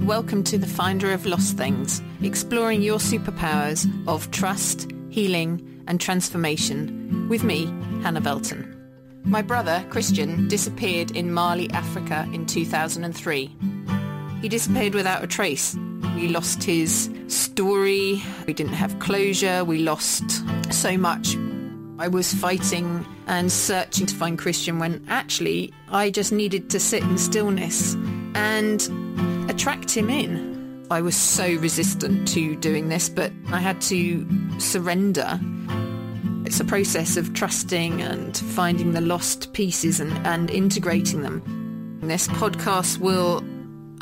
welcome to The Finder of Lost Things, exploring your superpowers of trust, healing and transformation, with me, Hannah Belton. My brother, Christian, disappeared in Mali, Africa in 2003. He disappeared without a trace. We lost his story, we didn't have closure, we lost so much. I was fighting and searching to find Christian when actually I just needed to sit in stillness and attract him in. I was so resistant to doing this, but I had to surrender. It's a process of trusting and finding the lost pieces and integrating them. This podcast will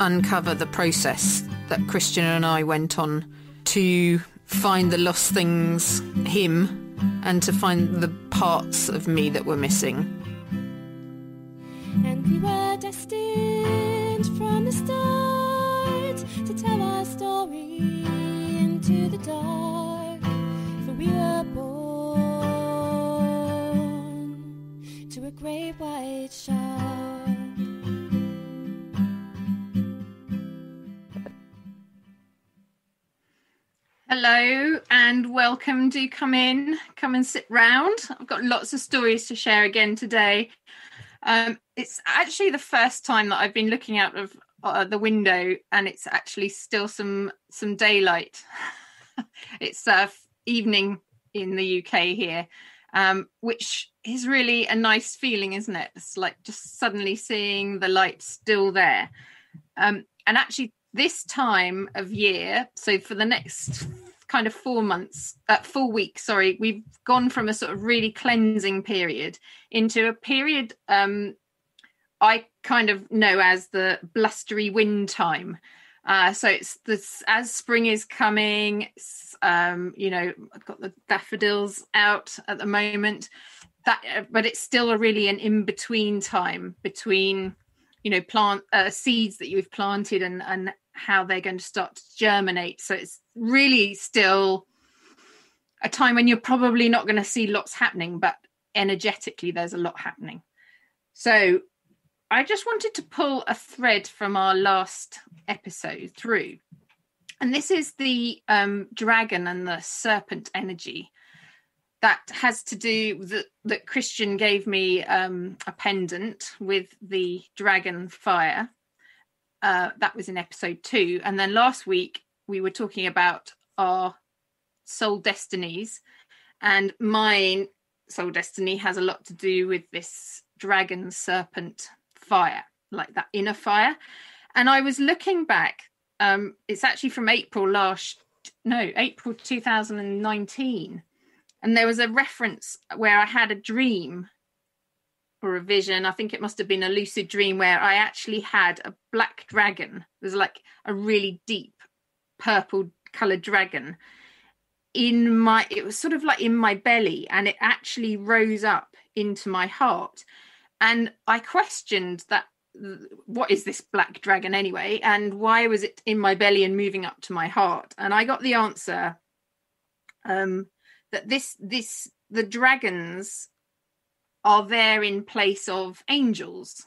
uncover the process that Christian and I went on to find the lost things, him, and to find the parts of me that were missing. And we were destined from the start to tell our story into the dark, for we were born to a great white shark. Hello and welcome. Do come in, come and sit round. I've got lots of stories to share again today. It's actually the first time that I've been looking out of the window and it's actually still some daylight. It's evening in the UK here, which is really a nice feeling, isn't it? It's like just suddenly seeing the light still there. And actually this time of year, so for the next kind of 4 weeks, we've gone from a sort of really cleansing period into a period I kind of know as the blustery wind time. So it's this, as spring is coming, I've got the daffodils out at the moment, but it's still really an in-between time between, plant seeds that you've planted and how they're going to start to germinate. So it's really still a time when you're probably not going to see lots happening, but energetically there's a lot happening. So I just wanted to pull a thread from our last episode through, and this is the dragon and the serpent energy that has to do with that Christian gave me a pendant with the dragon fire. That was in episode 2. And then last week we were talking about our soul destinies, and my soul destiny has a lot to do with this dragon serpent fire, like that inner fire. And I was looking back, it's actually from April 2019. And there was a reference where I had a dream or a vision. I think it must have been a lucid dream where I actually had a black dragon. It was like a really deep purple coloured dragon it was sort of like in my belly, and it actually rose up into my heart. And I questioned that, what is this black dragon anyway? And why was it in my belly and moving up to my heart? And I got the answer that the dragons are there in place of angels,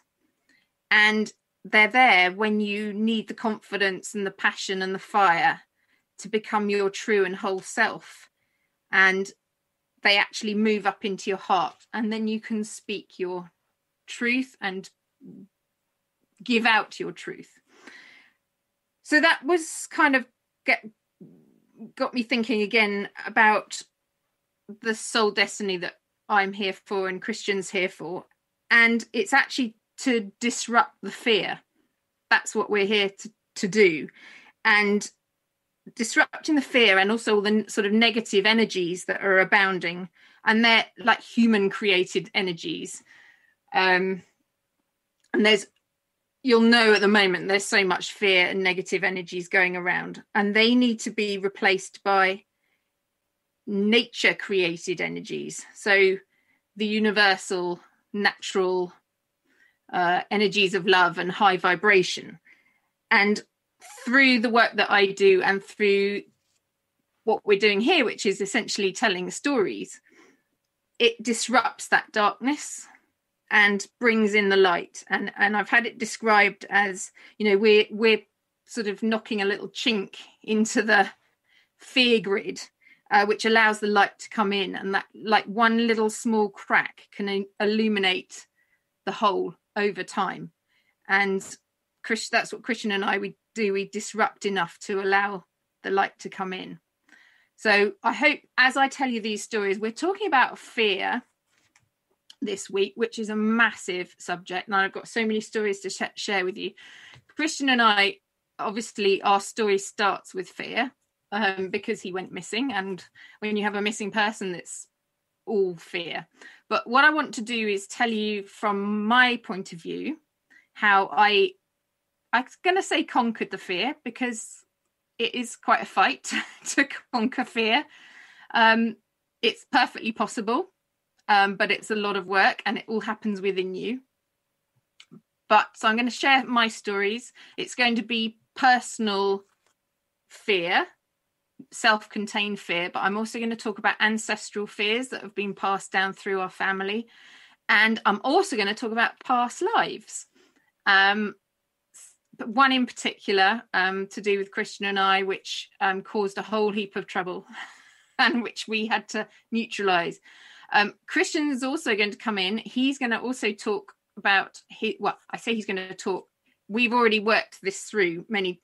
and they're there when you need the confidence and the passion and the fire to become your true and whole self, and they actually move up into your heart, and then you can speak your truth and give out your truth. So that was kind of got me thinking again about the soul destiny that I'm here for and Christian's here for. And it's actually to disrupt the fear. That's what we're here to do. And disrupting the fear and also the sort of negative energies that are abounding. And they're like human created energies. And you'll know at the moment, there's so much fear and negative energies going around. And they need to be replaced by nature created energies, so the universal natural energies of love and high vibration. And through the work that I do and through what we're doing here, which is essentially telling stories, it disrupts that darkness and brings in the light. And I've had it described as, we're sort of knocking a little chink into the fear grid, which allows the light to come in, and that like one little small crack can illuminate the whole over time. And that's what Christian and I we disrupt enough to allow the light to come in. So I hope as I tell you these stories, we're talking about fear this week, which is a massive subject, and I've got so many stories to share with you. Christian and I, obviously our story starts with fear, because he went missing, and when you have a missing person, it's all fear. But what I want to do is tell you from my point of view how I'm going to say conquered the fear, because it is quite a fight to conquer fear. It's perfectly possible, but it's a lot of work, and it all happens within you. So I'm going to share my stories. It's going to be personal fear, self-contained fear, but I'm also going to talk about ancestral fears that have been passed down through our family. And I'm also going to talk about past lives. But one in particular, to do with Christian and I, which caused a whole heap of trouble and which we had to neutralize. Christian is also going to come in. He's going to also talk about I say he's going to talk. We've already worked this through many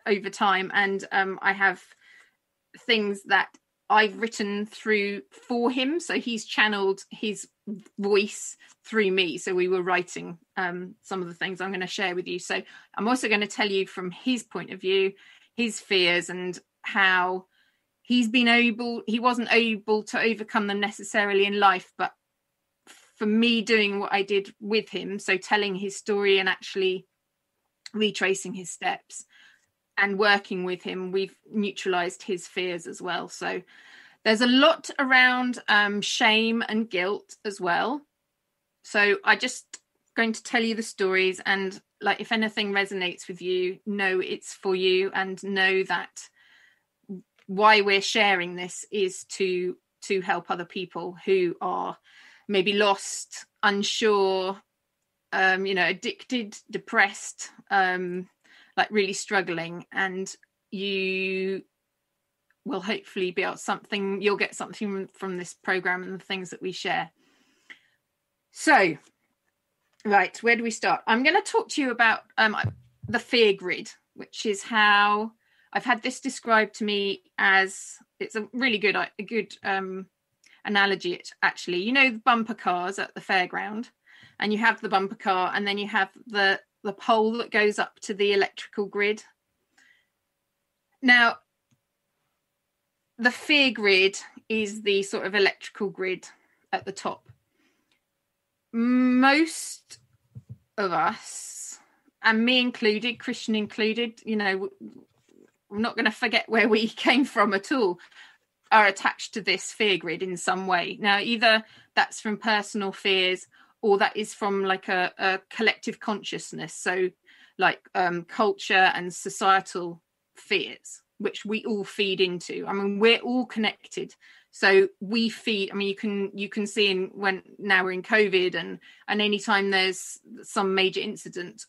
over time, and I have things that I've written through for him, so he's channeled his voice through me. So we were writing some of the things I'm going to share with you. So I'm also going to tell you from his point of view, his fears, and how he wasn't able to overcome them necessarily in life, but for me doing what I did with him, so telling his story and actually retracing his steps and working with him, we've neutralized his fears as well. So there's a lot around shame and guilt as well. So I just going to tell you the stories, and like if anything resonates with you, know it's for you, and know that why we're sharing this is to help other people who are maybe lost, unsure, addicted, depressed, like really struggling, and you will hopefully be able you'll get something from this program and the things that we share. So, right, where do we start? I'm going to talk to you about the fear grid, which is how I've had this described to me as, it's a really good analogy. It's actually, the bumper cars at the fairground, and you have the bumper car, and then you have the pole that goes up to the electrical grid. Now, the fear grid is the sort of electrical grid at the top. Most of us, and me included, Christian included, we're not going to forget where we came from at all, are attached to this fear grid in some way. Now, either that's from personal fears, or that is from like a collective consciousness. So like culture and societal fears, which we all feed into. I mean, we're all connected. So we feed, you can see when now we're in COVID, and anytime there's some major incident,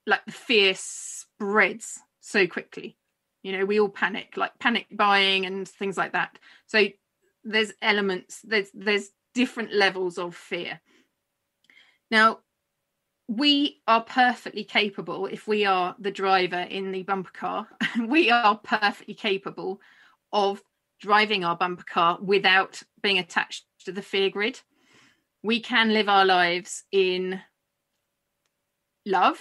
like the fear spreads so quickly. We all panic, like panic buying and things like that. So there's elements, there's different levels of fear. Now, we are perfectly capable, if we are the driver in the bumper car, we are perfectly capable of driving our bumper car without being attached to the fear grid. We can live our lives in love,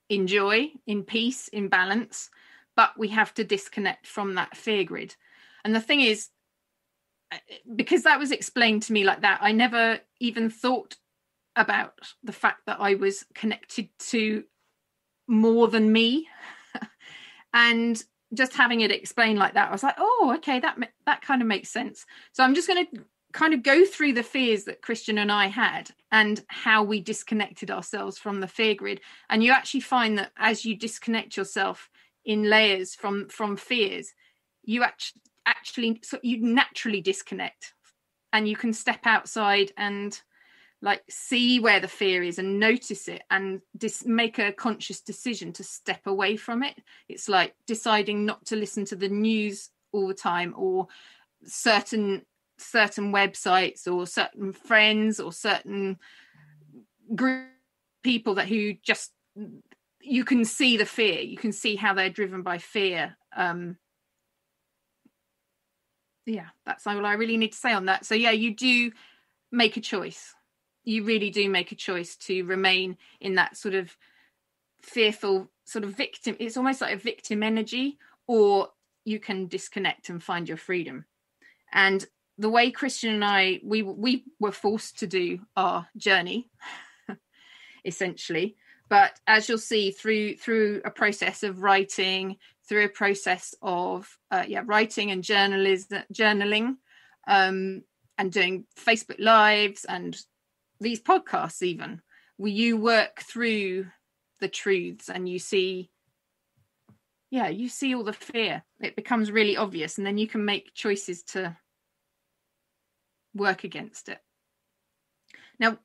in joy, in peace, in balance, but we have to disconnect from that fear grid. And the thing is, because that was explained to me like that, I never even thought about the fact that I was connected to more than me. And just having it explained like that, I was like, oh, okay, that kind of makes sense. So I'm just going to kind of go through the fears that Christian and I had and how we disconnected ourselves from the fear grid. And you actually find that as you disconnect yourself in layers from fears, you actually so you naturally disconnect, and you can step outside and like see where the fear is and notice it, and make a conscious decision to step away from it. It's like deciding not to listen to the news all the time, or certain websites, or certain friends, or certain group people that who just, you can see the fear, you can see how they're driven by fear. That's all I really need to say on that. So you do make a choice. You really do make a choice to remain in that sort of fearful sort of victim. It's almost like a victim energy, or you can disconnect and find your freedom. And the way Christian and I, we were forced to do our journey, essentially. But as you'll see, through a process of writing, through a process of writing and journaling, and doing Facebook Lives and these podcasts, even, where you work through the truths and you see all the fear. It becomes really obvious, and then you can make choices to work against it. Now,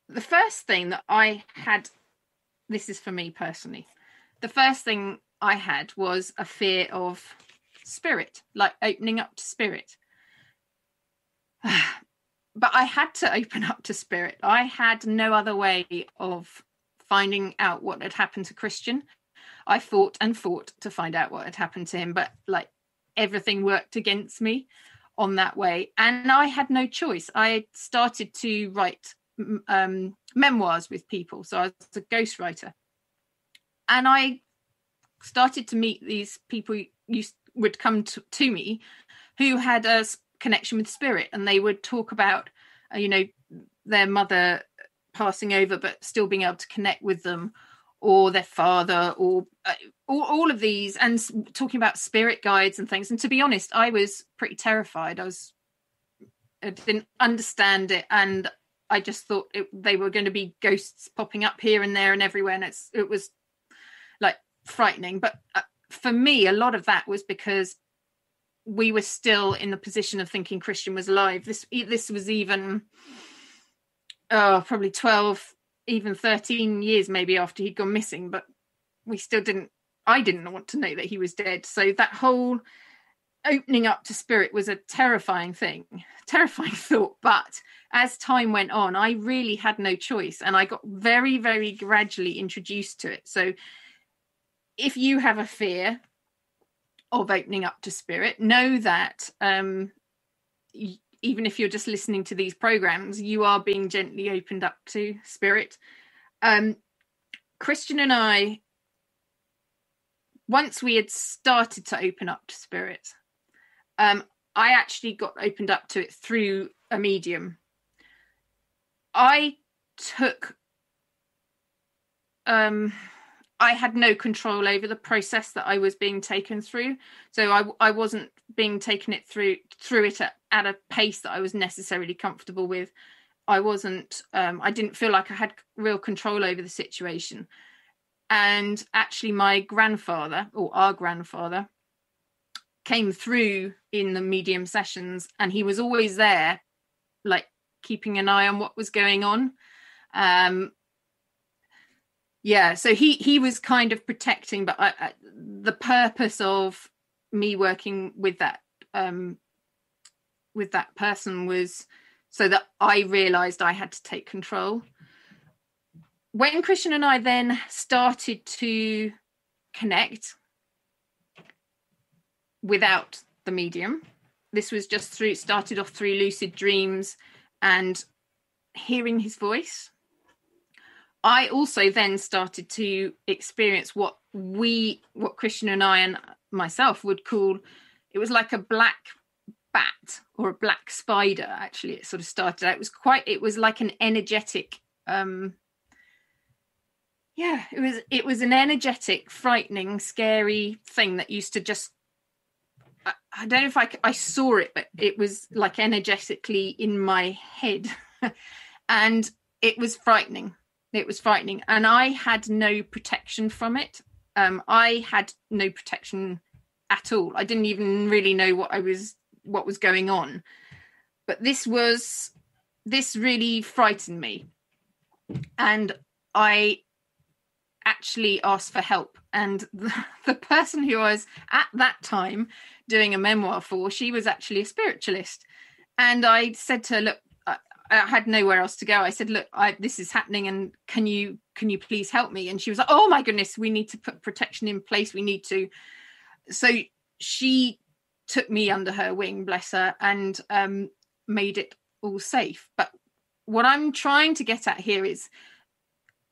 the first thing that I had, this is for me personally, the first thing I had was a fear of spirit, like opening up to spirit. But I had to open up to spirit. I had no other way of finding out what had happened to Christian. I fought and fought to find out what had happened to him, but like everything worked against me on that way. And I had no choice. I started to write memoirs with people. So I was a ghostwriter. And I started to meet these people who would come to me who had a connection with spirit, and they would talk about their mother passing over but still being able to connect with them, or their father, or all of these, and talking about spirit guides and things. And to be honest, I was pretty terrified. I didn't understand it, and I just thought they were going to be ghosts popping up here and there and everywhere, and it was like frightening. But for me, a lot of that was because we were still in the position of thinking Christian was alive. This was even probably 12, even 13 years maybe after he'd gone missing, but I didn't want to know that he was dead. So that whole opening up to spirit was a terrifying thought. But as time went on, I really had no choice, and I got very, very gradually introduced to it. So if you have a fear of opening up to spirit, know that even if you're just listening to these programs, you are being gently opened up to spirit. Christian and I, once we had started to open up to spirit, I actually got opened up to it through a medium. I had no control over the process that I was being taken through. So I wasn't being taken through it at a pace that I was necessarily comfortable with. I didn't feel like I had real control over the situation. And actually my grandfather, or our grandfather, came through in the medium sessions, and he was always there, like keeping an eye on what was going on. So he was kind of protecting, but the purpose of me working with that person was so that I realized I had to take control. When Christian and I then started to connect without the medium, this was just started off through lucid dreams and hearing his voice. I also then started to experience what Christian and I and myself would call, it was like a black bat or a black spider. Actually, it sort of started out, it was like an energetic, it was an energetic, frightening, scary thing that used to just, I don't know if I saw it, but it was like energetically in my head. And it was frightening. It was frightening. And I had no protection from it. I had no protection at all. I didn't even really know what was going on. But this really frightened me. and I actually asked for help. And the person who I was at that time doing a memoir for, she was actually a spiritualist. And I said to her, look, I had nowhere else to go. I said, look, this is happening, and can you please help me? And she was like, oh my goodness, we need to put protection in place. We need to. So she took me under her wing, bless her, and made it all safe. But what I'm trying to get at here is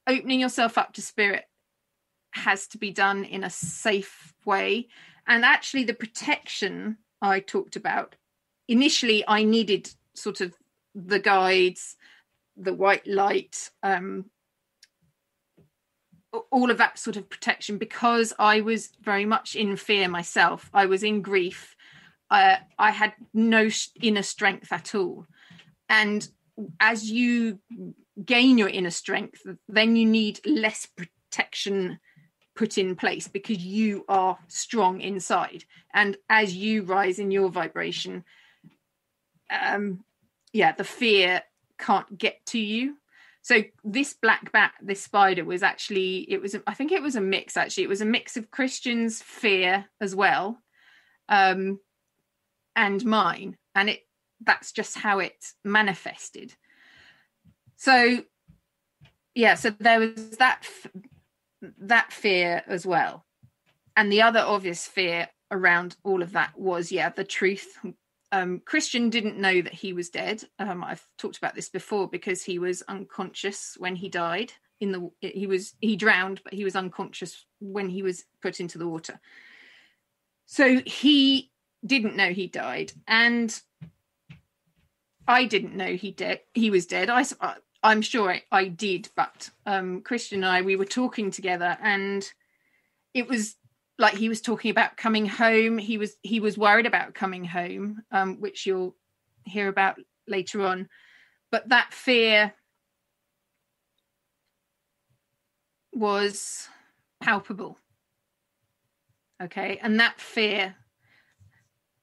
opening yourself up to spirit has to be done in a safe way. And actually the protection I talked about, initially I needed sort of the guides, the white light, all of that sort of protection, because I was very much in fear myself. I was in grief. I had no inner strength at all. And as you gain your inner strength, then you need less protection put in place because you are strong inside. And as you rise in your vibration, the fear can't get to you. So this black bat, this spider, was actually, I think it was a mix, actually. It was a mix of Christian's fear as well, and mine. And that's just how it manifested. So, so there was that fear as well. And the other obvious fear around all of that was, the truth. Christian didn't know that he was dead. I've talked about this before, because he was unconscious when he died. He drowned, but he was unconscious when he was put into the water. So he didn't know he died, and I didn't know he was dead. I'm sure I did, but Christian and I, we were talking together, and it was like he was talking about coming home. He was worried about coming home, which you'll hear about later on. But that fear was palpable. Okay, and that fear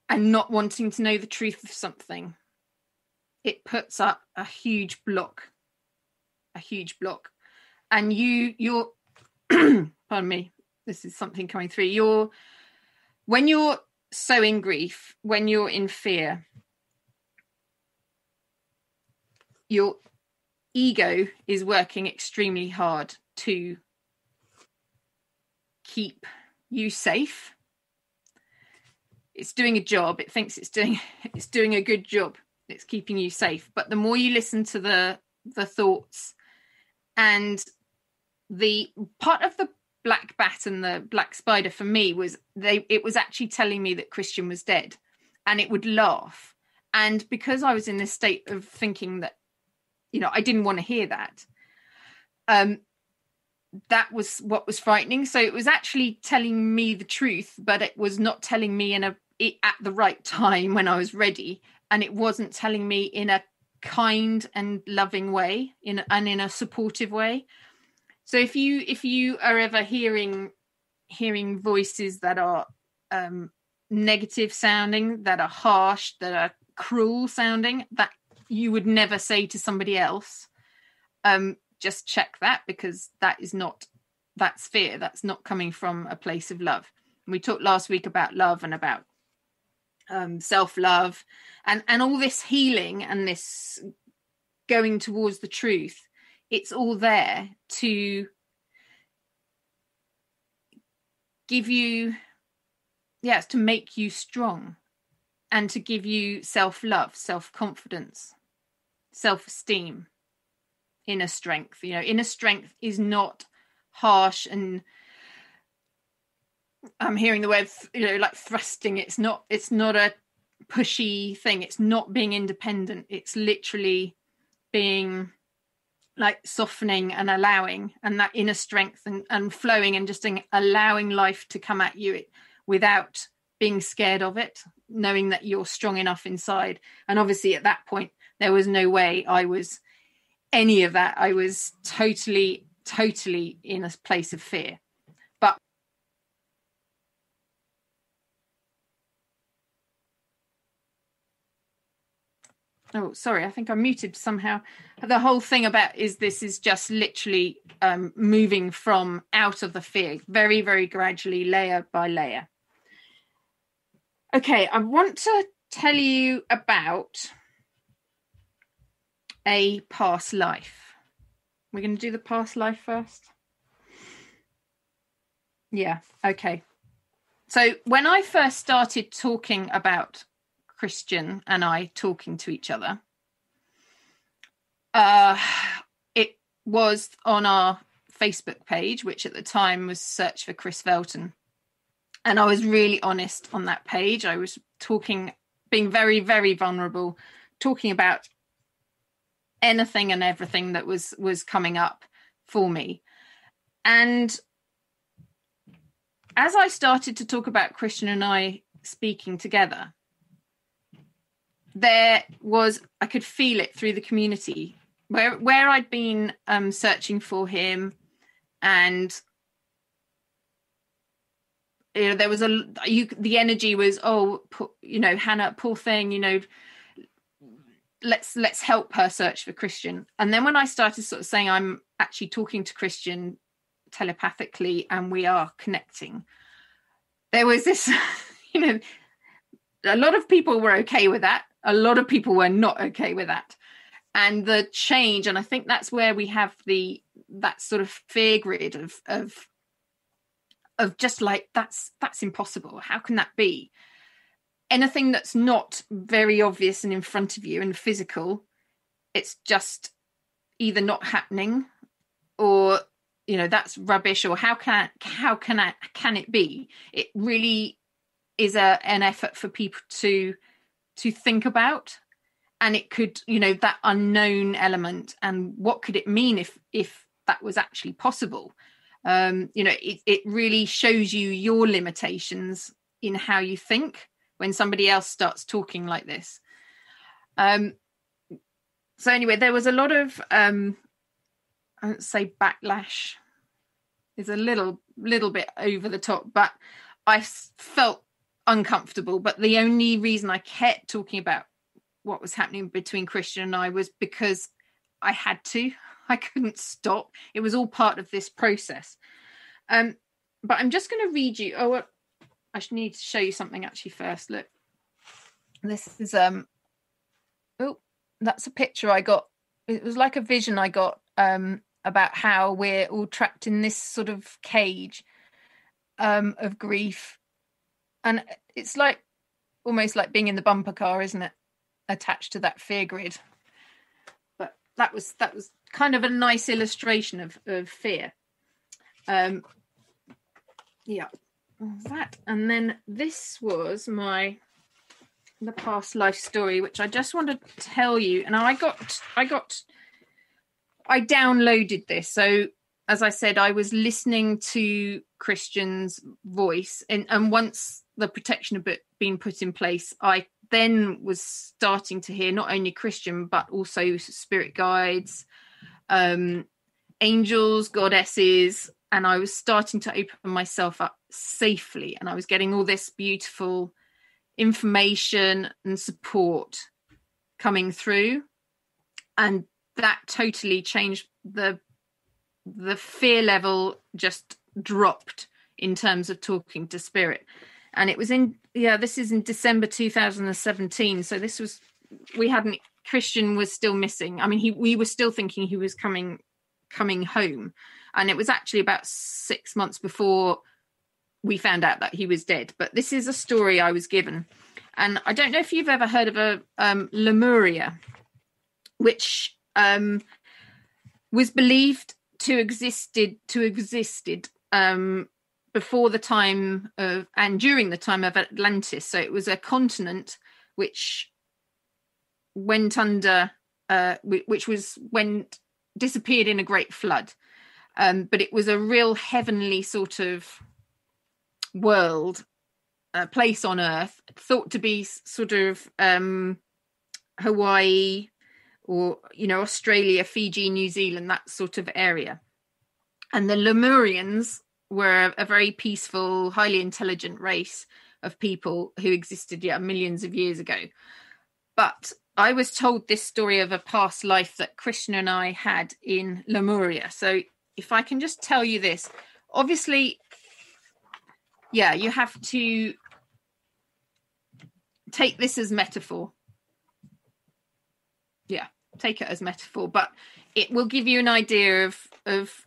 and not wanting to know the truth of something, it puts up a huge block. And you're pardon me, this is something coming through. When you're so in grief, when you're in fear, your ego is working extremely hard to keep you safe. It's doing a job. It thinks it's doing a good job. It's keeping you safe. But the more you listen to the thoughts, and the part of the black bat and the black spider for me was it was actually telling me that Christian was dead, and it would laugh. And because I was in this state of thinking that, I didn't want to hear that, that was what was frightening. So it was actually telling me the truth, but it was not telling me at the right time when I was ready. And it wasn't telling me in a kind and loving way, in a supportive way. So if you are ever hearing voices that are negative sounding, that are harsh, that are cruel sounding, that you would never say to somebody else, just check that, because that's fear. That's not coming from a place of love. And we talked last week about love and about self-love and all this healing and this going towards the truth. It's all there to give you, it's to make you strong, and to give you self-love, self-confidence, self-esteem, inner strength. Inner strength is not harsh, and I'm hearing the word, like thrusting. It's not a pushy thing. It's not being independent. It's literally being like softening and allowing, and that inner strength and flowing, and just allowing life to come at you without being scared of it, knowing that you're strong enough inside. And obviously at that point, there was no way I was any of that. I was totally in a place of fear. But Oh, sorry, I think I'm muted somehow. The whole thing about this is just literally moving from out of the fear, very, very gradually, layer by layer. Okay, I want to tell you about a past life. We're going to do the past life first. Yeah, okay. So when I first started talking about Christian and I talking to each other, it was on our Facebook page, which at the time was Search for Chris Velton. And I was really honest on that page. I was talking, being very, very vulnerable, talking about anything and everything that was coming up for me. And as I started to talk about Christian and I speaking together, I could feel it through the community where I'd been searching for him, and there was the energy was, Hannah, poor thing, let's help her search for Christian. And then when I started sort of saying I'm actually talking to Christian telepathically and we are connecting, there was this, a lot of people were okay with that. A lot of people were not okay with that. And the change, and I think that's where we have that sort of fear grid of just like, that's impossible. How can that be? Anything that's not very obvious and in front of you and physical, it's just either not happening, or that's rubbish, or how can it be? It really is an effort for people to think about, and it could, that unknown element, and what could it mean if that was actually possible? It really shows you your limitations in how you think when somebody else starts talking like this. So anyway, there was a lot of I won't say backlash is a little bit over the top, but I felt uncomfortable. But the only reason I kept talking about what was happening between Christian and I was because I had to. I couldn't stop. It was all part of this process. But I'm just going to read you. I should need to show you something actually first. Look, this is that's a picture I got. It was like a vision I got about how we're all trapped in this sort of cage of grief, and it's like almost like being in the bumper car, isn't it? Attached to that fear grid. But that was kind of a nice illustration of fear. That, and then this was the past life story, which I just want to tell you. And I downloaded this. So as I said, I was listening to Christian's voice, and once the protection had been put in place, I then was starting to hear not only Christian but also spirit guides, angels, goddesses, and I was starting to open myself up safely, and I was getting all this beautiful information and support coming through, and that totally changed the fear level. Just dropped in terms of talking to spirit. And it was this is in December 2017, so this was, Christian was still missing. I mean, we were still thinking he was coming home, and it was actually about 6 months before we found out that he was dead. But this is a story I was given, and I don't know if you've ever heard of a Lemuria, which was believed to existed before the time of and during the time of Atlantis. So it was a continent which went under, disappeared in a great flood. But it was a real heavenly sort of world, a place on Earth, thought to be sort of Hawaii or Australia, Fiji, New Zealand, that sort of area. And the Lemurians were a very peaceful, highly intelligent race of people who existed millions of years ago. But I was told this story of a past life that Christian and I had in Lemuria. So if I can just tell you this, obviously, yeah, you have to take this as metaphor. Yeah, take it as metaphor, but it will give you an idea of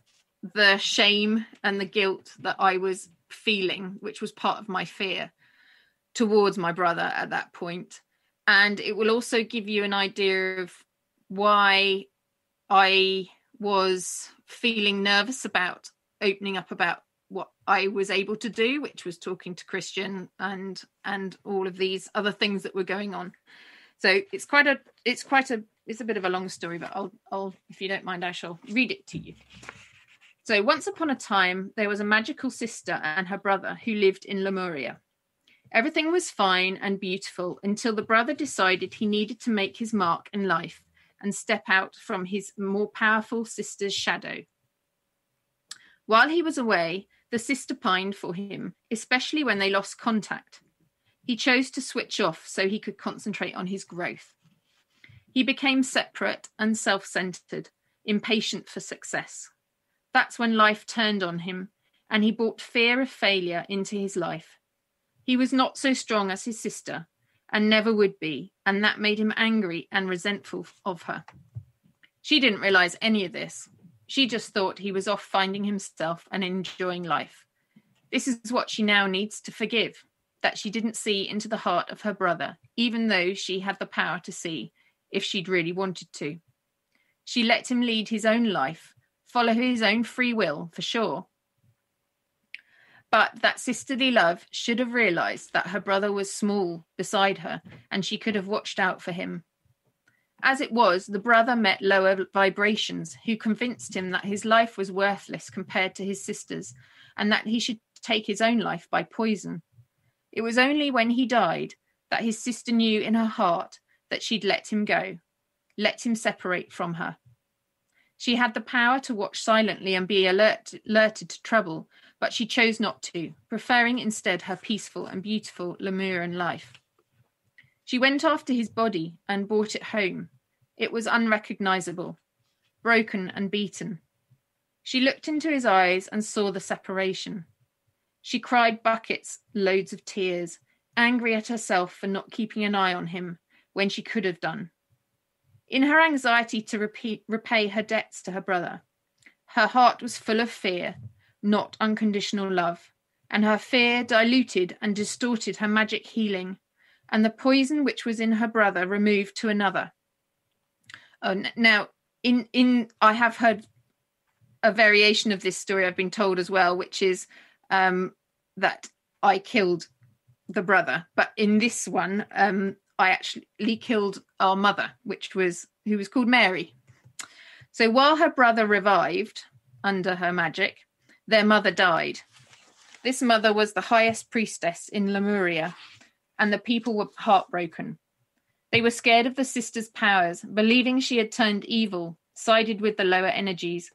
the shame and the guilt that I was feeling, which was part of my fear towards my brother at that point. And it will also give you an idea of why I was feeling nervous about opening up about what I was able to do, which was talking to Christian and all of these other things that were going on. So it's a bit of a long story, but I'll if you don't mind, I shall read it to you. So once upon a time, there was a magical sister and her brother who lived in Lemuria. Everything was fine and beautiful until the brother decided he needed to make his mark in life and step out from his more powerful sister's shadow. While he was away, the sister pined for him, especially when they lost contact. He chose to switch off so he could concentrate on his growth. He became separate and self-centered, impatient for success. That's when life turned on him, and he brought fear of failure into his life. He was not so strong as his sister, and never would be, and that made him angry and resentful of her. She didn't realize any of this. She just thought he was off finding himself and enjoying life. This is what she now needs to forgive, that she didn't see into the heart of her brother, even though she had the power to see, if she'd really wanted to. She let him lead his own life, follow his own free will, for sure. But that sisterly love should have realized that her brother was small beside her, and she could have watched out for him. As it was, the brother met lower vibrations who convinced him that his life was worthless compared to his sister's, and that he should take his own life by poison. It was only when he died that his sister knew in her heart that she'd let him go, let him separate from her. She had the power to watch silently and be alerted to trouble, but she chose not to, preferring instead her peaceful and beautiful Lemurian life. She went after his body and brought it home. It was unrecognizable, broken and beaten. She looked into his eyes and saw the separation. She cried buckets, loads of tears, angry at herself for not keeping an eye on him when she could have done. In her anxiety to repay her debts to her brother, her heart was full of fear, not unconditional love, and her fear diluted and distorted her magic healing, and the poison which was in her brother removed to another. Now, I have heard a variation of this story I've been told as well, which is that I killed the brother, but in this one, I actually killed our mother, who was called Mary. So while her brother revived under her magic, their mother died. This mother was the highest priestess in Lemuria, and the people were heartbroken. They were scared of the sister's powers, believing she had turned evil, sided with the lower energies.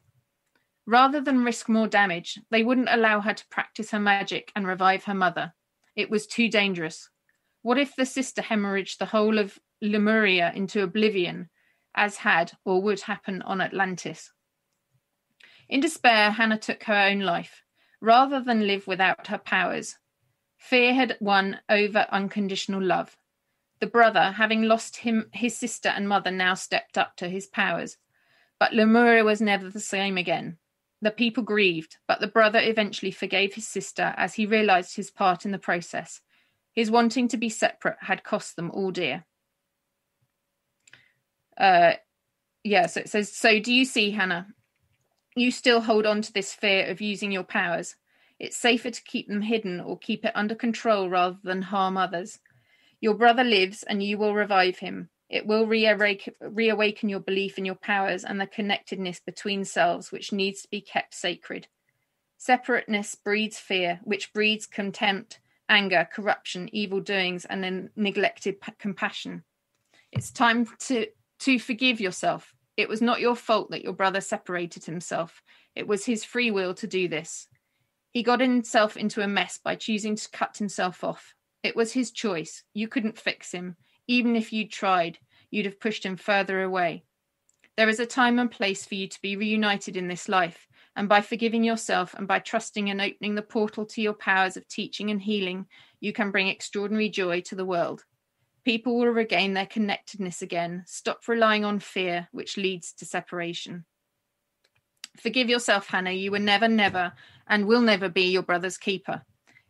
Rather than risk more damage, they wouldn't allow her to practice her magic and revive her mother. It was too dangerous. What if the sister hemorrhaged the whole of Lemuria into oblivion, as had or would happen on Atlantis? In despair, Hannah took her own life, rather than live without her powers. Fear had won over unconditional love. The brother, having lost his sister and mother, now stepped up to his powers. But Lemuria was never the same again. The people grieved, but the brother eventually forgave his sister as he realized his part in the process. His wanting to be separate had cost them all dear. So it says, so do you see, Hannah? You still hold on to this fear of using your powers. It's safer to keep them hidden or keep it under control rather than harm others. Your brother lives and you will revive him. It will reawaken your belief in your powers and the connectedness between selves, which needs to be kept sacred. Separateness breeds fear, which breeds contempt, anger, corruption, evil doings, and then neglected compassion. It's time to forgive yourself. It was not your fault that your brother separated himself. It was his free will to do this. He got himself into a mess by choosing to cut himself off. It was his choice. You couldn't fix him, even if you tried. you'd have pushed him further away. There is a time and place for you to be reunited in this life, and by forgiving yourself and by trusting and opening the portal to your powers of teaching and healing, you can bring extraordinary joy to the world. People will regain their connectedness again. Stop relying on fear, which leads to separation. Forgive yourself, Hannah. You were never, and will never be your brother's keeper.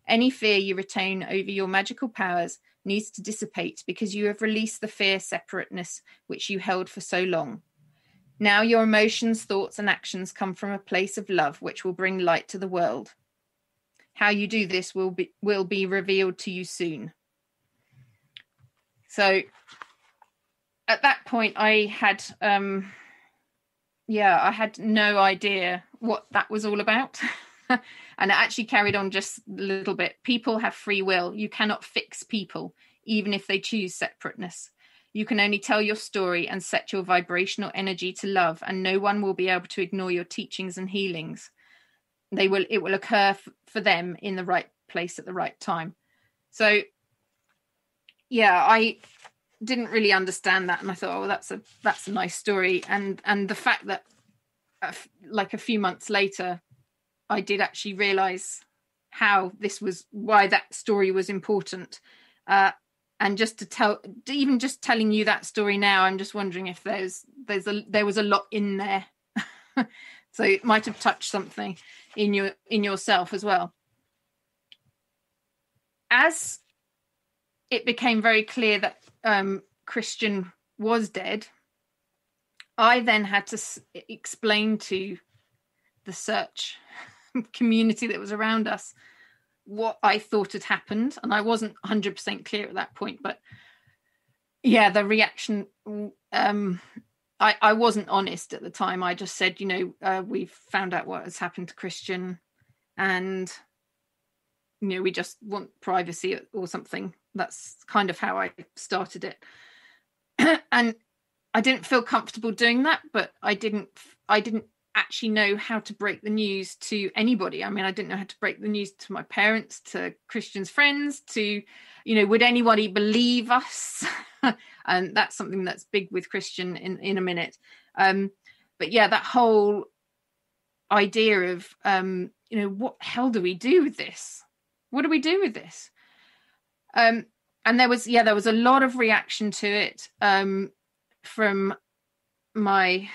Any fear you retain over your magical powers needs to dissipate because you have released the fear separateness which you held for so long. Now your emotions, thoughts, and actions come from a place of love which will bring light to the world. How you do this will be revealed to you soon. So at that point I had I had no idea what that was all about. And it actually carried on just a little bit. People have free will. You cannot fix people, even if they choose separateness. You can only tell your story and set your vibrational energy to love, and no one will be able to ignore your teachings and healings. It will occur for them in the right place at the right time. So, yeah, I didn't really understand that, and I thought, oh, that's a nice story. And the fact that, like a few months later, I did actually realize why that story was important. And just just telling you that story now, I'm just wondering if there was a lot in there. So it might have touched something in yourself as well. As it became very clear that Christian was dead, I then had to explain to the search community that was around us what I thought had happened, and I wasn't 100% clear at that point. But yeah, the reaction, I wasn't honest at the time. I just said, we've found out what has happened to Christian, and we just want privacy or something. That's kind of how I started it. And I didn't feel comfortable doing that, but I didn't actually know how to break the news to anybody. I mean, I didn't know how to break the news to my parents, to Christian's friends, to, would anybody believe us? And that's something that's big with Christian in a minute. But yeah, that whole idea of, what hell do we do with this? What do we do with this? And there was a lot of reaction to it from my,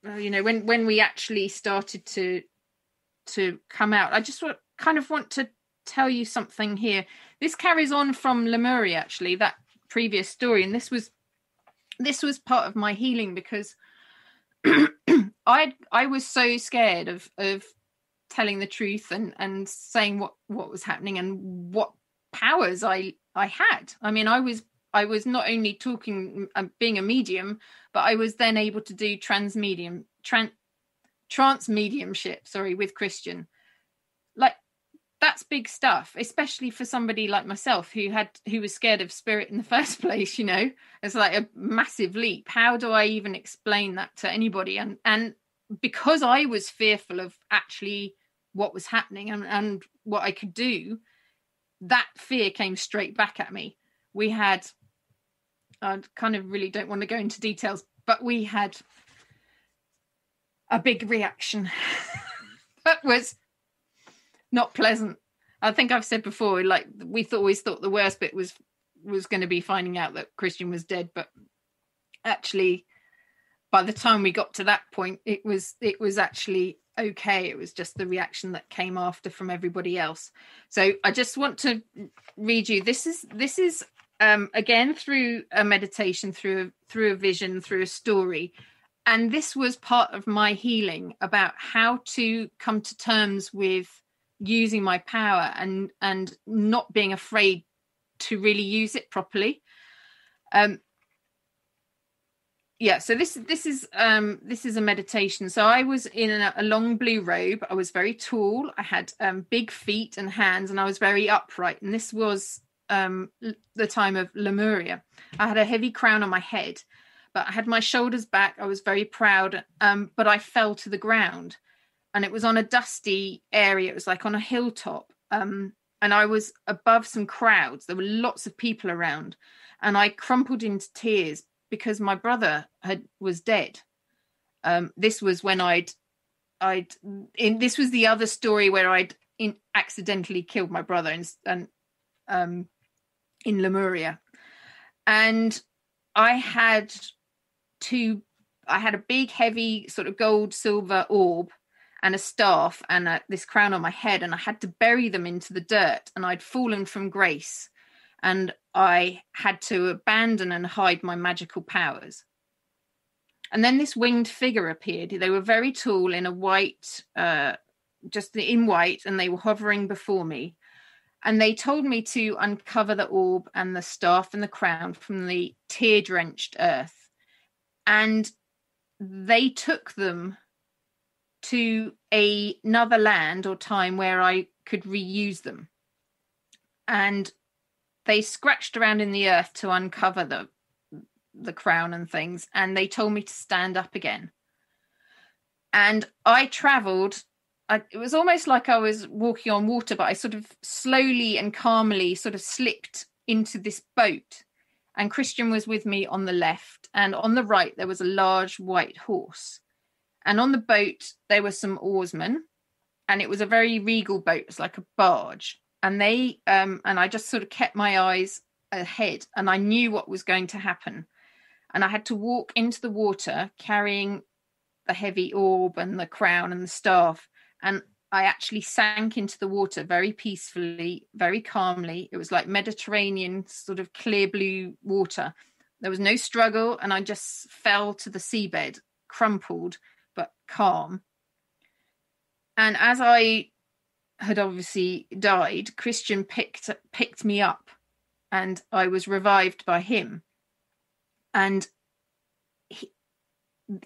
when we actually started to come out. I just want to tell you something here. This carries on from Lemuria, actually, that previous story, and this was part of my healing, because I was so scared of telling the truth and saying what was happening and what powers I had. I mean, I was not only talking, being a medium, but I was then able to do trance mediumship, with Christian. Like, that's big stuff, especially for somebody like myself who was scared of spirit in the first place. It's like a massive leap. How do I even explain that to anybody? And because I was fearful of actually what was happening and what I could do, that fear came straight back at me. We had, I kind of really don't want to go into details, but we had a big reaction that was not pleasant. I think I've said before, like, we always thought the worst bit was going to be finding out that Christian was dead, but actually by the time we got to that point, it was actually okay. It was just the reaction that came after from everybody else. So I just want to read you, this is again through a meditation, through a vision, through a story. And this was part of my healing about how to come to terms with using my power and not being afraid to really use it properly. So this is a meditation. So I was in a long blue robe. I was very tall. I had big feet and hands, and I was very upright. And this was the time of Lemuria. I had a heavy crown on my head, but I had my shoulders back. I was very proud, but I fell to the ground, and it was on a dusty area. It was like on a hilltop, and I was above some crowds. There were lots of people around, and I crumpled into tears because my brother was dead. This was when this was the other story where I'd accidentally killed my brother in Lemuria. And I had a big, heavy sort of gold, silver orb and a staff and this crown on my head, and I had to bury them into the dirt, and I'd fallen from grace, and I had to abandon and hide my magical powers. And then this winged figure appeared. They were very tall in a white, just in white, and they were hovering before me. And they told me to uncover the orb and the staff and the crown from the tear-drenched earth. And they took them to another land or time where I could reuse them. And they scratched around in the earth to uncover the crown and things, and they told me to stand up again. And I travelled. It was almost like I was walking on water, but I sort of slowly and calmly sort of slipped into this boat, and Christian was with me on the left, and on the right there was a large white horse, and on the boat there were some oarsmen, and it was a very regal boat. It was like a barge, and they and I just sort of kept my eyes ahead, and I knew what was going to happen. And I had to walk into the water carrying the heavy orb and the crown and the staff. And I actually sank into the water very peacefully, very calmly. It was like Mediterranean, sort of clear blue water. There was no struggle, and I just fell to the seabed, crumpled, but calm. And as I had obviously died, Christian picked me up, and I was revived by him. And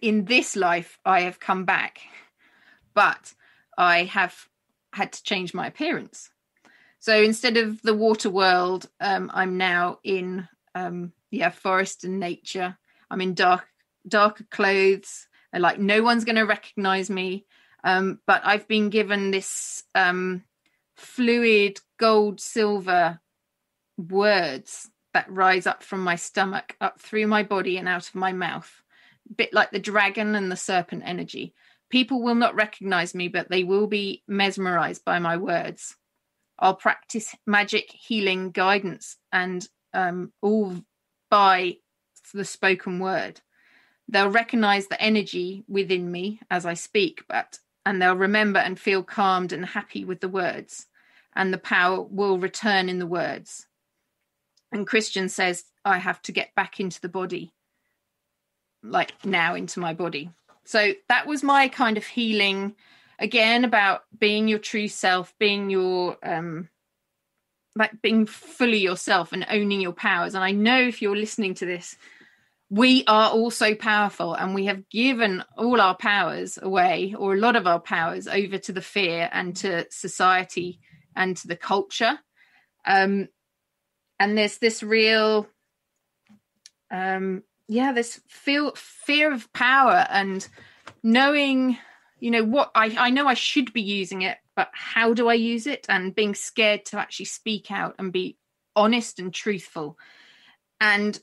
in this life, I have come back, but I have had to change my appearance. So instead of the water world, I'm now in forest and nature. I'm in darker clothes. Like, no one's going to recognize me. But I've been given this fluid gold, silver words that rise up from my stomach, up through my body and out of my mouth, a bit like the dragon and the serpent energy. People will not recognize me, but they will be mesmerized by my words. I'll practice magic, healing, guidance, and all by the spoken word. They'll recognize the energy within me as I speak, and they'll remember and feel calmed and happy with the words, and the power will return in the words. And Christian says I have to get back into the body, like now into my body. So that was my kind of healing, again, about being your true self, being your, like being fully yourself and owning your powers. And I know if you're listening to this, we are all so powerful, and we have given all our powers away, or a lot of our powers, over to the fear and to society and to the culture. And there's this real, this fear of power, and knowing, what I know I should be using it, but how do I use it? And being scared to actually speak out and be honest and truthful. And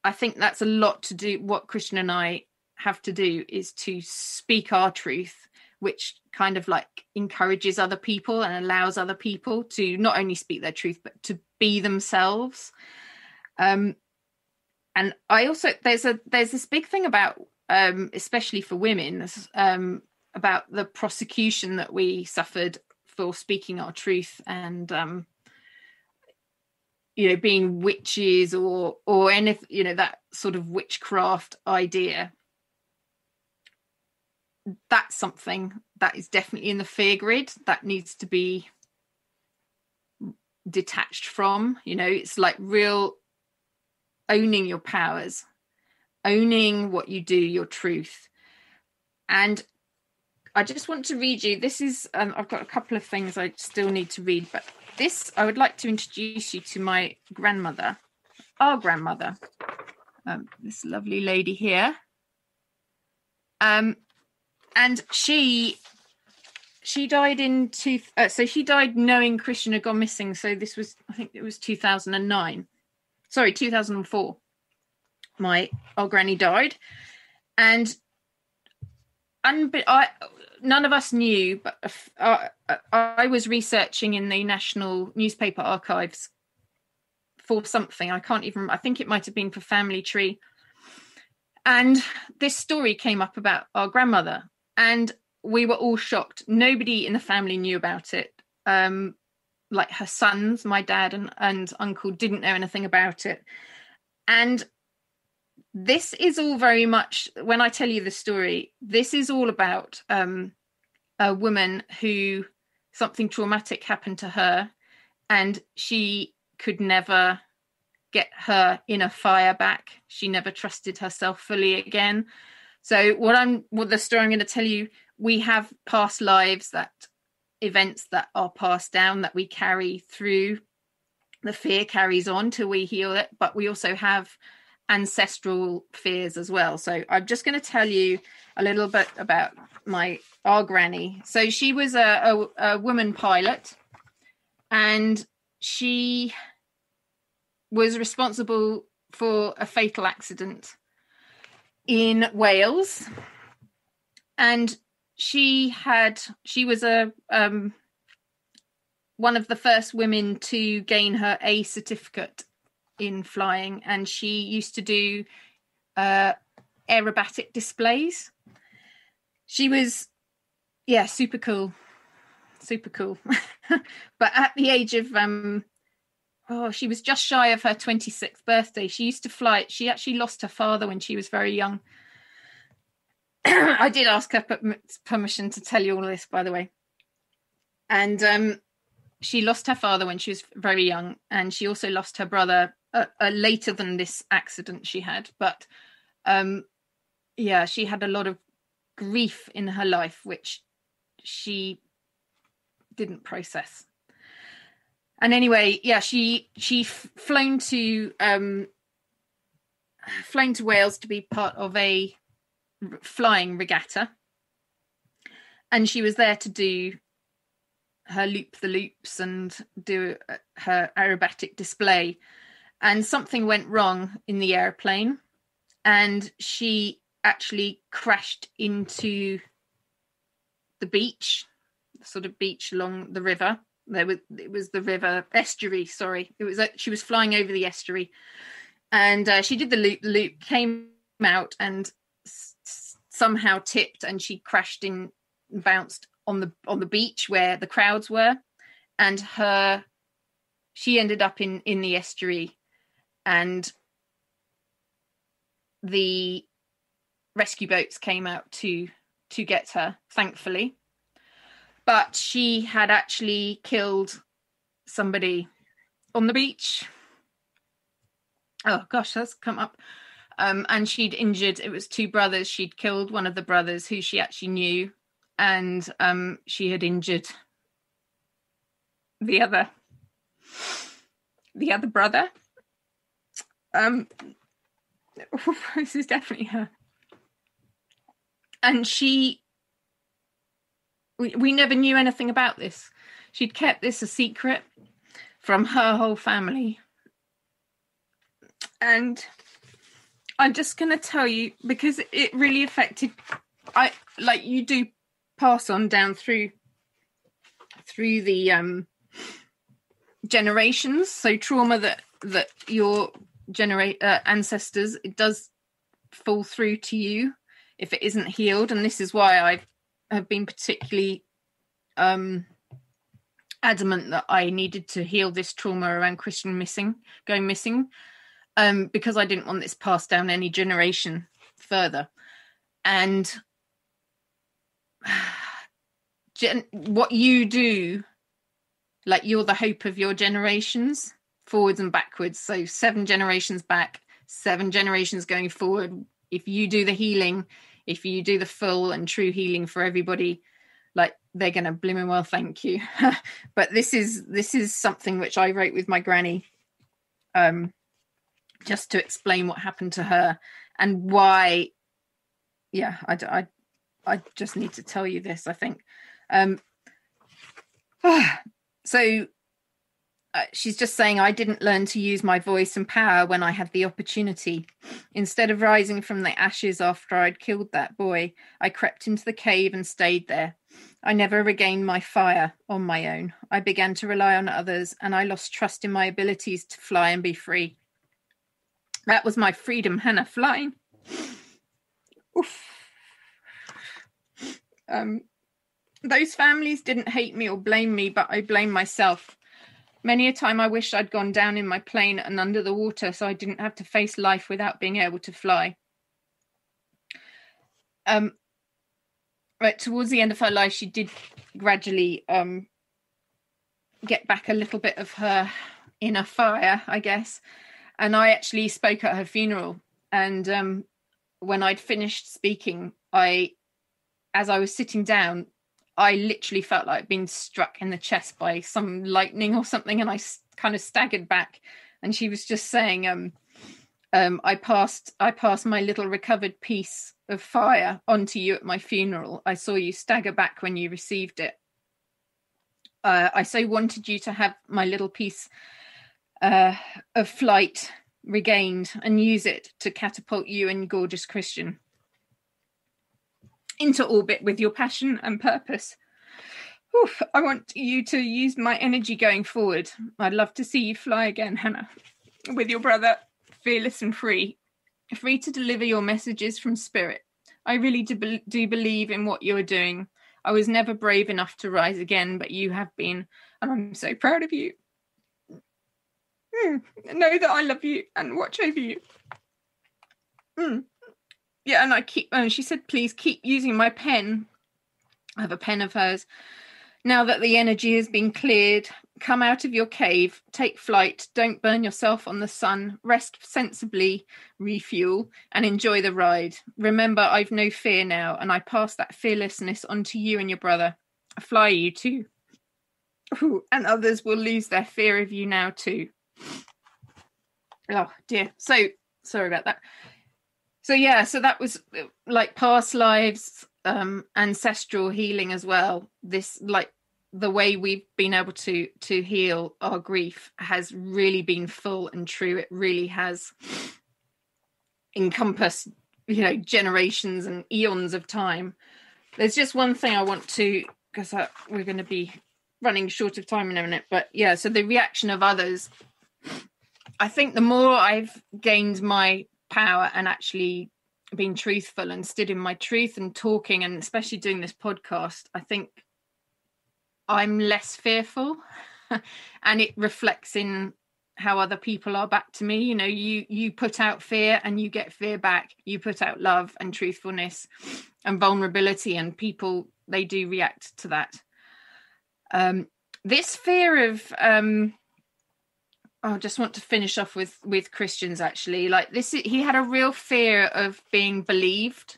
I think that's a lot to do. What Christian and I have to do is to speak our truth, which kind of like encourages other people and allows other people to not only speak their truth, but to be themselves. And I also, there's this big thing about, especially for women, about the prosecution that we suffered for speaking our truth, and being witches or anything, that sort of witchcraft idea. That's something that is definitely in the fear grid that needs to be detached from. It's like real owning your powers, owning what you do, your truth. And I just want to read you, this is, I've got a couple of things I still need to read, but this, I would like to introduce you to my grandmother, our grandmother, this lovely lady here. And she died she died knowing Christian had gone missing. So this was, I think it was 2004. our granny died. And none of us knew, but I was researching in the National Newspaper Archives for something. I think it might have been for Family Tree. And this story came up about our grandmother, and we were all shocked. Nobody in the family knew about it. Like her sons, my dad and uncle, didn't know anything about it. And this is all very much, when I tell you the story, this is all about a woman who something traumatic happened to her, and she could never get her inner fire back. She never trusted herself fully again. So what the story I'm going to tell you, we have past lives, that events that are passed down that we carry through. The fear carries on till we heal it, but we also have ancestral fears as well. So I'm just going to tell you a little bit about our granny. So she was a woman pilot, and she was responsible for a fatal accident in Wales. And she was one of the first women to gain her A certificate in flying, and she used to do aerobatic displays. She was super cool. But at the age of she was just shy of her 26th birthday. She used to fly. She actually lost her father when she was very young. I did ask her permission to tell you all this, by the way. And she lost her father when she was very young, and she also lost her brother later than this accident she had. But she had a lot of grief in her life, which she didn't process. And anyway, she flown to Wales to be part of a flying regatta, and she was there to do her loop the loops and do her aerobatic display, and something went wrong in the airplane, and she actually crashed into the beach, the sort of beach along the river. It was the river estuary. Sorry, she was flying over the estuary, and she did the loop, came out, and somehow tipped, and she crashed in, bounced on the beach where the crowds were, and she ended up in the estuary, and the rescue boats came out to get her, thankfully. But she had actually killed somebody on the beach. Oh gosh, that's come up. And she'd injured, it was two brothers. She'd killed one of the brothers who she actually knew, and she had injured the other brother. This is definitely her. And we never knew anything about this. She'd kept this a secret from her whole family. And I'm just going to tell you, because it really affected, you do pass on down through the generations. So trauma that your ancestors, it does fall through to you if it isn't healed. And this is why I have been particularly adamant that I needed to heal this trauma around Christian going missing, because I didn't want this passed down any generation further. And what you do, you're the hope of your generations, forwards and backwards. So 7 generations back, 7 generations going forward. If you do the healing, if you do the full and true healing for everybody, they're gonna blooming well thank you. But this is something which I wrote with my granny, just to explain what happened to her and why. I just need to tell you this, I think. So she's just saying, I didn't learn to use my voice and power when I had the opportunity. Instead of rising from the ashes after I'd killed that boy, I crept into the cave and stayed there. I never regained my fire on my own. I began to rely on others, and I lost trust in my abilities to fly and be free. That was my freedom, Hannah, flying. Oof. Those families didn't hate me or blame me, but I blame myself. Many a time I wished I'd gone down in my plane and under the water so I didn't have to face life without being able to fly. Right, towards the end of her life, she did gradually get back a little bit of her inner fire, I guess. And I actually spoke at her funeral. And when I'd finished speaking, as I was sitting down, I literally felt like being struck in the chest by some lightning or something, and I kind of staggered back. And she was just saying, I passed my little recovered piece of fire onto you at my funeral. I saw you stagger back when you received it. I so wanted you to have my little piece of flight regained and use it to catapult you and gorgeous Christian into orbit with your passion and purpose. Oof, I want you to use my energy going forward. I'd love to see you fly again, Hannah, with your brother, fearless and free to deliver your messages from spirit. I really do believe in what you're doing. I was never brave enough to rise again, but you have been, and I'm so proud of you. Know that I love you and watch over you. Yeah, and she said, please keep using my pen. I have a pen of hers. Now that the energy has been cleared, come out of your cave, take flight, don't burn yourself on the sun, rest sensibly, refuel, and enjoy the ride. Remember, I've no fear now, and I pass that fearlessness on to you and your brother. Fly you too. Ooh, and others will lose their fear of you now too. Oh dear. So sorry about that. So yeah, so that was like past lives, ancestral healing as well. This, like, the way we've been able to heal our grief has really been full and true. It really has encompassed, generations and eons of time. There's just one thing I want to, because we're going to be running short of time in a minute, but yeah, so the reaction of others. I think the more I've gained my power and actually being truthful and stood in my truth and talking, and especially doing this podcast, I think I'm less fearful and it reflects in how other people are back to me. You put out fear and you get fear back. You put out love and truthfulness and vulnerability, and people, they do react to that. This fear of I just want to finish off with Christians, actually. Like this, he had a real fear of being believed.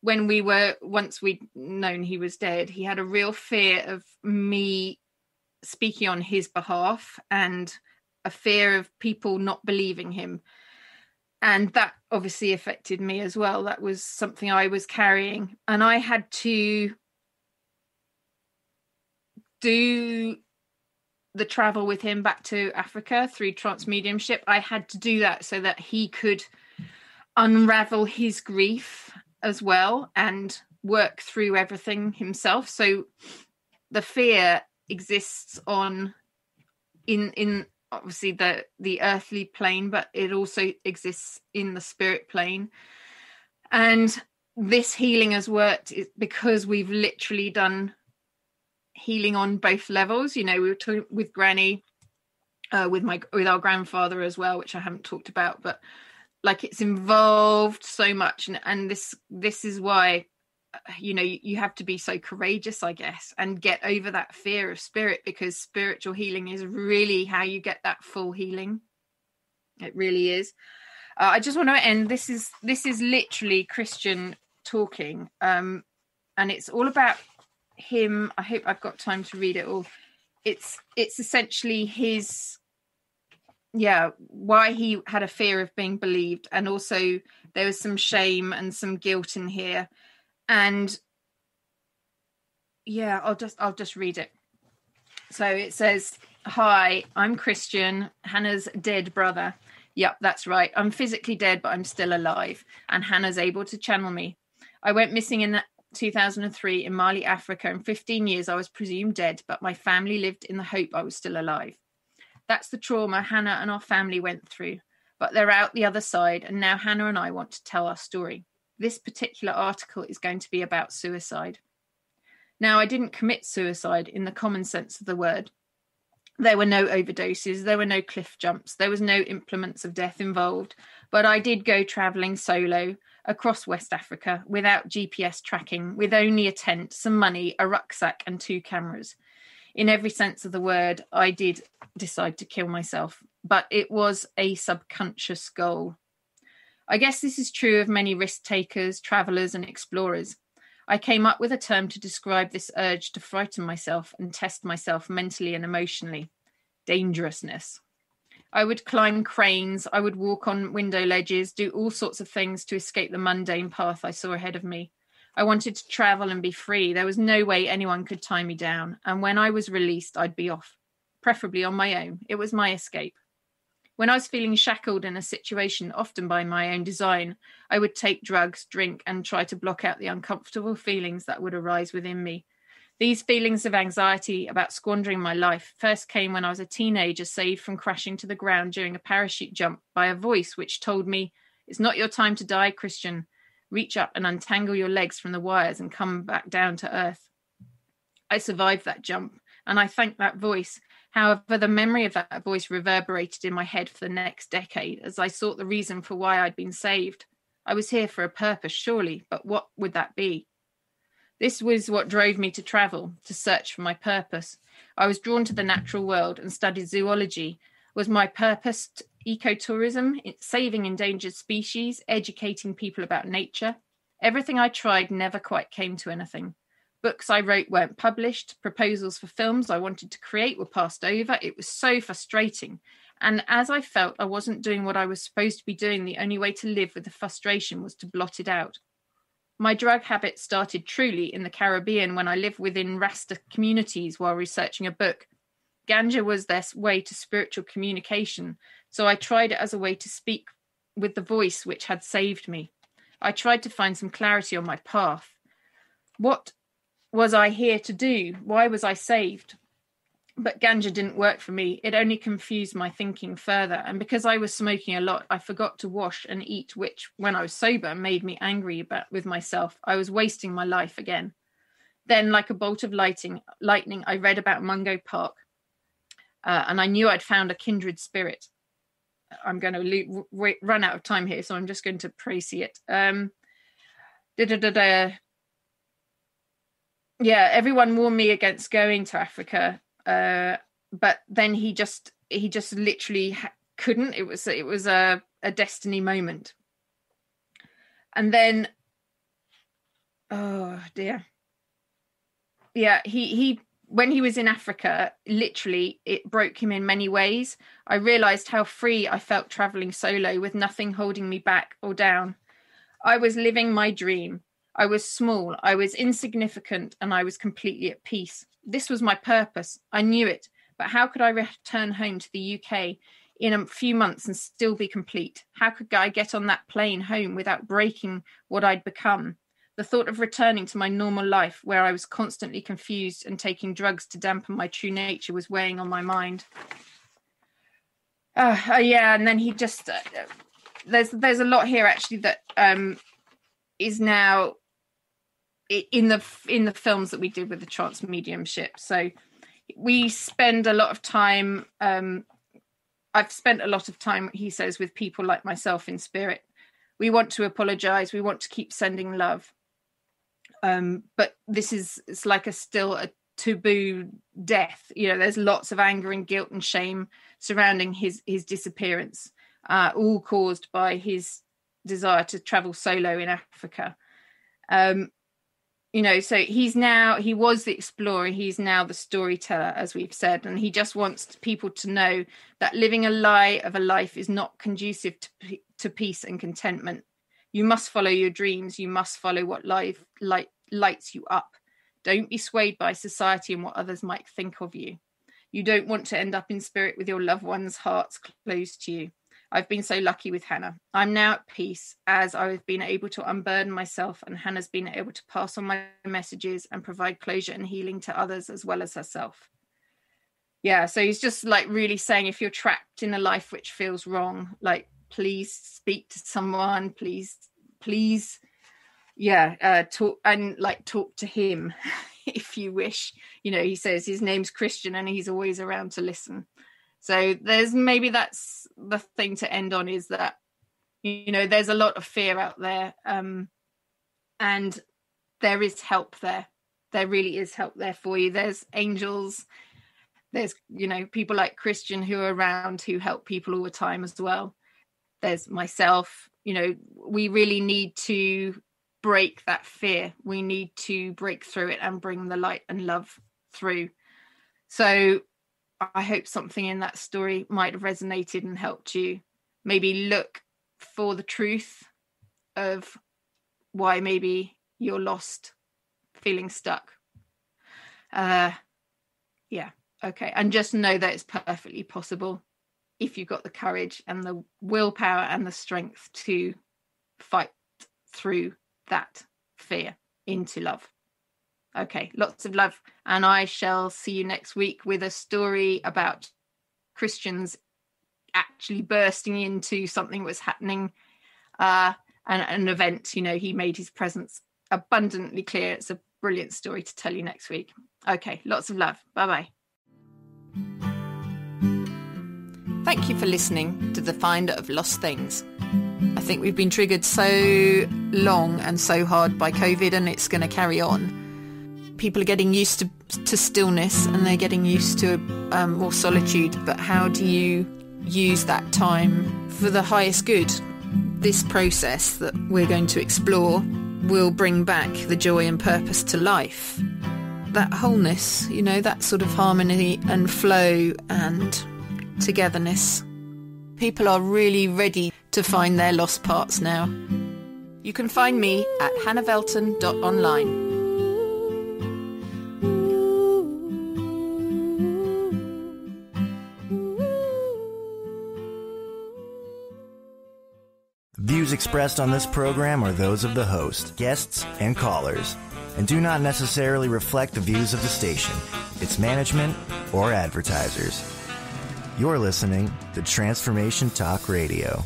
Once we'd known he was dead, he had a real fear of me speaking on his behalf, and a fear of people not believing him. And that obviously affected me as well. That was something I was carrying, and I had to do the travel with him back to Africa through trance mediumship. I had to do that so that he could unravel his grief as well and work through everything himself. So the fear exists in obviously the earthly plane, but it also exists in the spirit plane. And this healing has worked because we've literally done healing on both levels. We were talking with Granny, with our grandfather as well, which I haven't talked about, but like it's involved so much, and this is why you have to be so courageous, I guess, and get over that fear of spirit, because spiritual healing is really how you get that full healing. It really is. I just want to end. This is literally Christian talking, and it's all about him. I hope I've got time to read it all. It's essentially his, why he had a fear of being believed, and also there was some shame and some guilt in here. And I'll just read it. So it says, Hi, I'm Christian, Hannah's dead brother. Yep, that's right. I'm physically dead, but I'm still alive, and Hannah's able to channel me. I went missing in 2003 in Mali, Africa. In 15 years, I was presumed dead, but my family lived in the hope I was still alive. That's the trauma Hannah and our family went through, but they're out the other side, and now Hannah and I want to tell our story. This particular article is going to be about suicide. Now, I didn't commit suicide in the common sense of the word. There were no overdoses, there were no cliff jumps, there was no implements of death involved, but I did go travelling solo across West Africa without GPS tracking, with only a tent, some money, a rucksack and 2 cameras. In every sense of the word, I did decide to kill myself, but it was a subconscious goal. I guess this is true of many risk takers, travellers and explorers. I came up with a term to describe this urge to frighten myself and test myself mentally and emotionally: dangerousness. I would climb cranes, I would walk on window ledges, do all sorts of things to escape the mundane path I saw ahead of me. I wanted to travel and be free. There was no way anyone could tie me down, and when I was released, I'd be off, preferably on my own. It was my escape. When I was feeling shackled in a situation, often by my own design, I would take drugs, drink, and try to block out the uncomfortable feelings that would arise within me. These feelings of anxiety about squandering my life first came when I was a teenager, saved from crashing to the ground during a parachute jump by a voice which told me, "It's not your time to die, Christian. Reach up and untangle your legs from the wires and come back down to earth." I survived that jump, and I thank that voice. However, the memory of that voice reverberated in my head for the next decade as I sought the reason for why I'd been saved. I was here for a purpose, surely, but what would that be? This was what drove me to travel, to search for my purpose. I was drawn to the natural world and studied zoology. Was my purpose ecotourism, saving endangered species, educating people about nature? Everything I tried never quite came to anything. Books I wrote weren't published. Proposals for films I wanted to create were passed over. It was so frustrating. And as I felt I wasn't doing what I was supposed to be doing, the only way to live with the frustration was to blot it out. My drug habit started truly in the Caribbean when I lived within Rasta communities while researching a book. Ganja was their way to spiritual communication, so I tried it as a way to speak with the voice which had saved me. I tried to find some clarity on my path. What was I here to do? Why was I saved? But ganja didn't work for me. It only confused my thinking further. And because I was smoking a lot, I forgot to wash and eat, which, when I was sober, made me angry with myself. I was wasting my life again. Then, like a bolt of lightning, I read about Mungo Park, and I knew I'd found a kindred spirit. I'm going to run out of time here, so I'm just going to précis it. Yeah, everyone warned me against going to Africa, but then he just literally couldn't. It was a destiny moment. And then, oh dear, yeah, he when he was in Africa, literally it broke him in many ways. I realized how free I felt traveling solo with nothing holding me back or down. I was living my dream. I was small, I was insignificant, and I was completely at peace. This was my purpose. I knew it. But how could I return home to the UK in a few months and still be complete? How could I get on that plane home without breaking what I'd become? The thought of returning to my normal life, where I was constantly confused and taking drugs to dampen my true nature, was weighing on my mind. Yeah, and then he just... there's a lot here, actually, that is now... in the films that we did with the trance mediumship. So we spend a lot of time, I've spent a lot of time, he says, with people like myself in spirit. We want to apologize, we want to keep sending love, but it's like still a taboo death. You know, there's lots of anger and guilt and shame surrounding his disappearance, all caused by his desire to travel solo in Africa. You know, so he was the explorer, he's now the storyteller, as we've said, and he just wants people to know that living a lie of a life is not conducive to peace and contentment. You must follow your dreams, you must follow what life lights you up. Don't be swayed by society and what others might think of you. You don't want to end up in spirit with your loved ones' hearts closed to you. I've been so lucky with Hannah. I'm now at peace as I've been able to unburden myself, and Hannah's been able to pass on my messages and provide closure and healing to others as well as herself. Yeah, so he's just like really saying, if you're trapped in a life which feels wrong, like, please speak to someone, please, talk to him if you wish. You know, he says his name's Christian and he's always around to listen. So that's the thing to end on, is that, you know, there's a lot of fear out there, and there is help there. There really is help there for you. There's angels. There's, you know, people like Christian who are around who help people all the time as well. There's myself. You know, we really need to break that fear. We need to break through it and bring the light and love through. So I hope something in that story might have resonated and helped you. Maybe look for the truth of why maybe you're lost, feeling stuck. Okay. And just know that it's perfectly possible if you've got the courage and the willpower and the strength to fight through that fear into love. Okay, lots of love, and I shall see you next week with a story about Christians actually bursting into something that was happening, and an event. You know, he made his presence abundantly clear. It's a brilliant story to tell you next week. Okay, lots of love. Bye-bye. Thank you for listening to The Finder of Lost Things. I think we've been triggered so long and so hard by COVID, and it's going to carry on. People are getting used to stillness, and they're getting used to more solitude. But how do you use that time for the highest good? This process that we're going to explore will bring back the joy and purpose to life. That wholeness, you know, that sort of harmony and flow and togetherness. People are really ready to find their lost parts now. You can find me at hannahvelton.online. Views expressed on this program are those of the host, guests, and callers, and do not necessarily reflect the views of the station, its management, or advertisers. You're listening to Transformation Talk Radio.